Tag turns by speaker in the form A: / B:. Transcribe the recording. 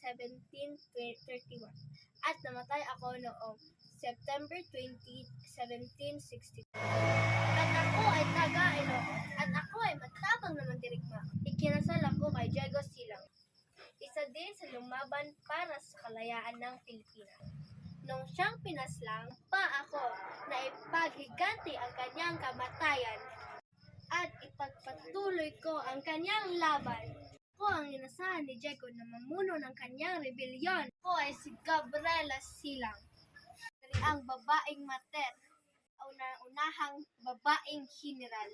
A: 1731 at namatay ako noong September 20, 1762. At ako ay taga Ilocos at ako ay matapang na mandirigma. Ikinasal ako kay Diego Silang, isa din sa lumaban para sa kalayaan ng Pilipinas. Nung siyang pinaslang pa ako na ipaghiganti ang kanyang kamatayan at ipagpatuloy ko ang kanyang laban. Ako ang inasahan ni Diego na mamuno ng kanyang rebelyon. Ako ay si Gabriela Silang, ang babaeng mater, unahang babaeng general.